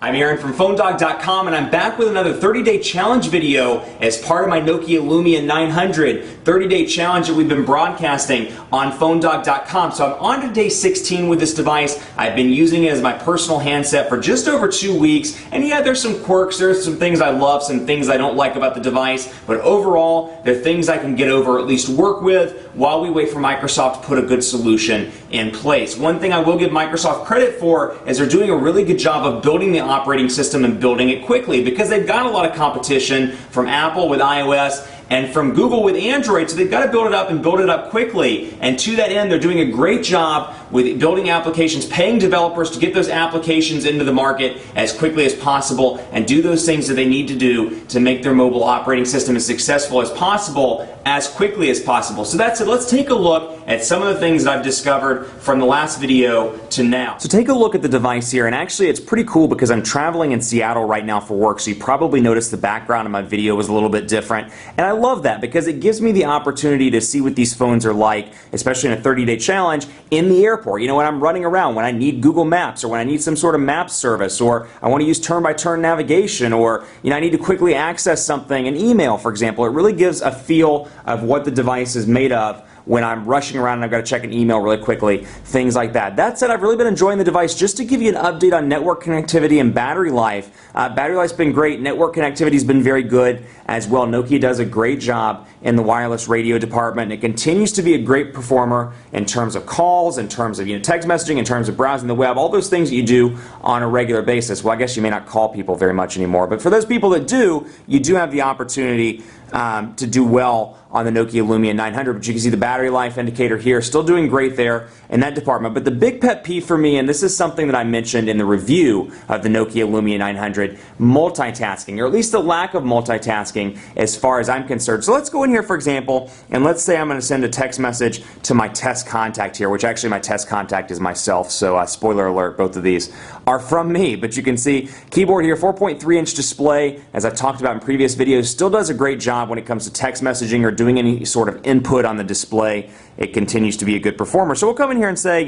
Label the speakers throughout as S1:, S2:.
S1: I'm Aaron from PhoneDog.com, and I'm back with another 30-day challenge video as part of my Nokia Lumia 900 30-day challenge that we've been broadcasting on PhoneDog.com. So I'm on to day 16 with this device. I've been using it as my personal handset for just over 2 weeks, and yeah, there's some quirks, there's some things I love, some things I don't like about the device, but overall, there are things I can get over, or at least work with, while we wait for Microsoft to put a good solution in place. One thing I will give Microsoft credit for is they're doing a really good job of building the operating system and building it quickly, because they've got a lot of competition from Apple with iOS and from Google with Android, so they've got to build it up and build it up quickly. And to that end, they're doing a great job with building applications, paying developers to get those applications into the market as quickly as possible and do those things that they need to do to make their mobile operating system as successful as possible as quickly as possible. So that's it. Let's take a look at some of the things that I've discovered from the last video to now. So take a look at the device here, and actually it's pretty cool because I'm traveling in Seattle right now for work, so you probably noticed the background of my video was a little bit different. And I love that because it gives me the opportunity to see what these phones are like, especially in a 30-day challenge, in the airport. You know, when I'm running around, when I need Google Maps, or when I need some sort of map service, or I want to use turn-by-turn navigation, or I need to quickly access something, an email, for example. It really gives a feel of what the device is made of when I'm rushing around and I've got to check an email really quickly, things like that. That said, I've really been enjoying the device. Just to give you an update on network connectivity and battery life, battery life's been great. Network connectivity's been very good as well. Nokia does a great job in the wireless radio department, and it continues to be a great performer in terms of calls, in terms of text messaging, in terms of browsing the web, all those things that you do on a regular basis. Well, I guess you may not call people very much anymore, but for those people that do, you do have the opportunity to do well on the Nokia Lumia 900, but you can see the battery life indicator here, still doing great there in that department. But the big pet peeve for me, and this is something that I mentioned in the review of the Nokia Lumia 900, multitasking, or at least the lack of multitasking as far as I'm concerned. So let's go in here, for example, and let's say I'm going to send a text message to my test contact here, which actually my test contact is myself, so spoiler alert, both of these are from me. But you can see keyboard here, 4.3-inch display, as I've talked about in previous videos, still does a great job when it comes to text messaging or doing any sort of input on the display. It continues to be a good performer. So we'll come in here and say,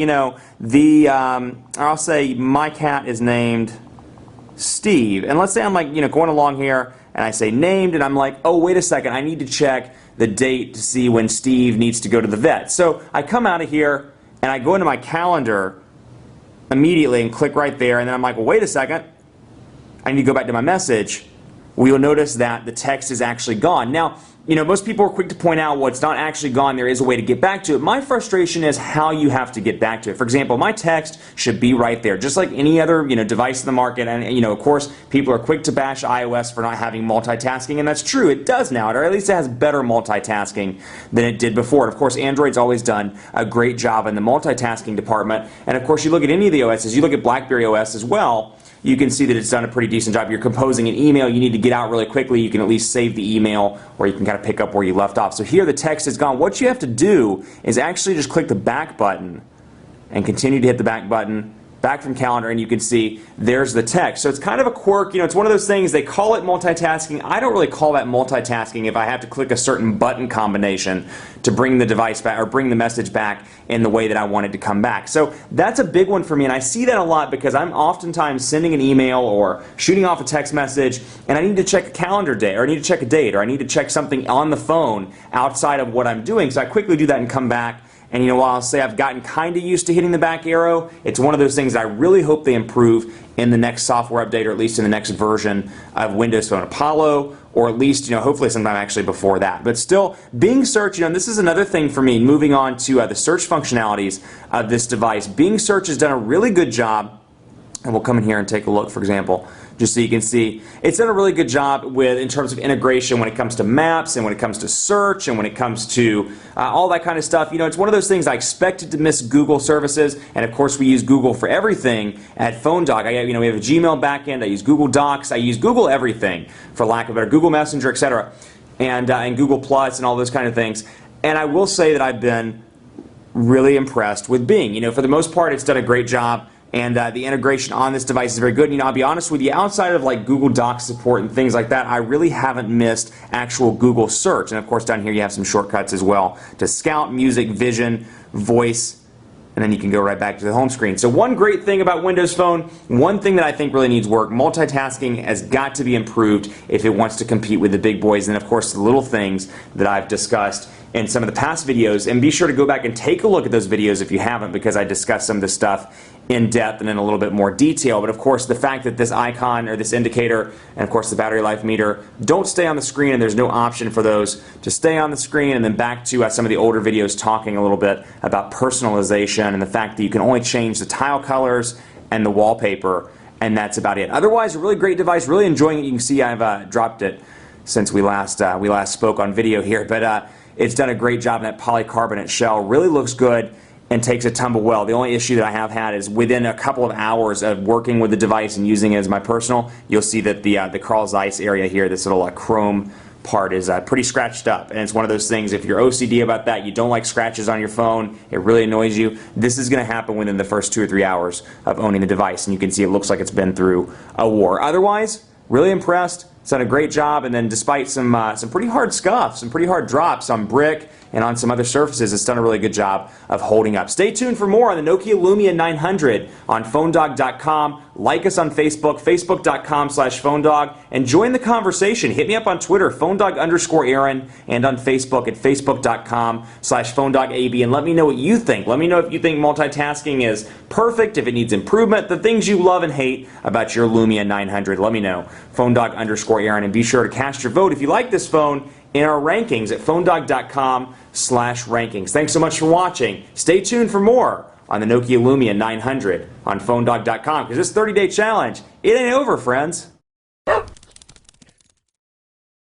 S1: I'll say my cat is named Steve, and let's say I'm like, going along here, and I say named, and I'm like, oh, wait a second, I need to check the date to see when Steve needs to go to the vet. So I come out of here, and I go into my calendar immediately and click right there, and then I'm like, well, wait a second, I need to go back to my message. Well, you'll notice that the text is actually gone. Now, most people are quick to point out, well, it's not actually gone, there is a way to get back to it. My frustration is how you have to get back to it. For example, my text should be right there, just like any other device in the market. And of course, people are quick to bash iOS for not having multitasking, and that's true. It does now, or at least it has better multitasking than it did before. And of course, Android's always done a great job in the multitasking department. And of course, you look at any of the OSs, you look at BlackBerry OS as well, you can see that it's done a pretty decent job. You're composing an email, you need to get out really quickly, you can at least save the email, or you can kind of pick up where you left off. So here the text is gone. What you have to do is actually just click the back button and continue to hit the back button, back from calendar, and you can see there's the text. So it's kind of a quirk. It's one of those things, they call it multitasking. I don't really call that multitasking if I have to click a certain button combination to bring the device back, or bring the message back in the way that I want it to come back. So that's a big one for me, and I see that a lot because I'm oftentimes sending an email or shooting off a text message, and I need to check a calendar day, or I need to check a date, or I need to check something on the phone outside of what I'm doing. So I quickly do that and come back. And while I'll say I've gotten kind of used to hitting the back arrow, it's one of those things I really hope they improve in the next software update, or at least in the next version of Windows Phone Apollo, or at least, hopefully sometime actually before that. But still, Bing Search, this is another thing for me, moving on to the search functionalities of this device. Bing Search has done a really good job, and we'll come in here and take a look, for example, just so you can see. It's done a really good job in terms of integration when it comes to maps, and when it comes to search, and when it comes to all that kind of stuff. It's one of those things I expected to miss Google services, and of course we use Google for everything at PhoneDog. We have a Gmail backend, I use Google Docs, I use Google everything, for lack of a better, Google Messenger, etc., and Google Plus and all those kind of things. And I will say that I've been really impressed with Bing. For the most part, it's done a great job. And the integration on this device is very good. I'll be honest with you, outside of like Google Docs support and things like that, I really haven't missed actual Google search. And of course down here you have some shortcuts as well to Scout, Music, Vision, Voice, and then you can go right back to the home screen. So one great thing about Windows Phone, one thing that I think really needs work, multitasking has got to be improved if it wants to compete with the big boys, and of course the little things that I've discussed in some of the past videos. And be sure to go back and take a look at those videos if you haven't, because I discussed some of this stuff in depth and in a little bit more detail. But of course the fact that this icon or this indicator and of course the battery life meter don't stay on the screen, and there's no option for those to stay on the screen. And then back to some of the older videos talking a little bit about personalization and the fact that you can only change the tile colors and the wallpaper, and that's about it. Otherwise, a really great device, really enjoying it. You can see I've dropped it since we last spoke on video here, but it's done a great job in that polycarbonate shell. Really looks good and takes a tumble well. The only issue that I have had is within a couple of hours of working with the device and using it as my personal, you'll see that the Carl Zeiss area here, this little chrome part, is pretty scratched up. And it's one of those things, if you're OCD about that, you don't like scratches on your phone, it really annoys you, this is going to happen within the first 2 or 3 hours of owning the device. And you can see it looks like it's been through a war. Otherwise, really impressed. It's done a great job, and then despite some pretty hard scuffs, some pretty hard drops on brick and on some other surfaces, it's done a really good job of holding up. Stay tuned for more on the Nokia Lumia 900 on PhoneDog.com. Like us on Facebook, Facebook.com/PhoneDog, and join the conversation. Hit me up on Twitter, PhoneDog_Aaron, and on Facebook at Facebook.com/PhoneDogAB, and let me know what you think. Let me know if you think multitasking is perfect, if it needs improvement, the things you love and hate about your Lumia 900. Let me know. PhoneDog_Aaron, and be sure to cast your vote if you like this phone in our rankings at PhoneDog.com/rankings. Thanks so much for watching. Stay tuned for more on the Nokia Lumia 900 on PhoneDog.com, because this 30-day challenge, it ain't over, friends.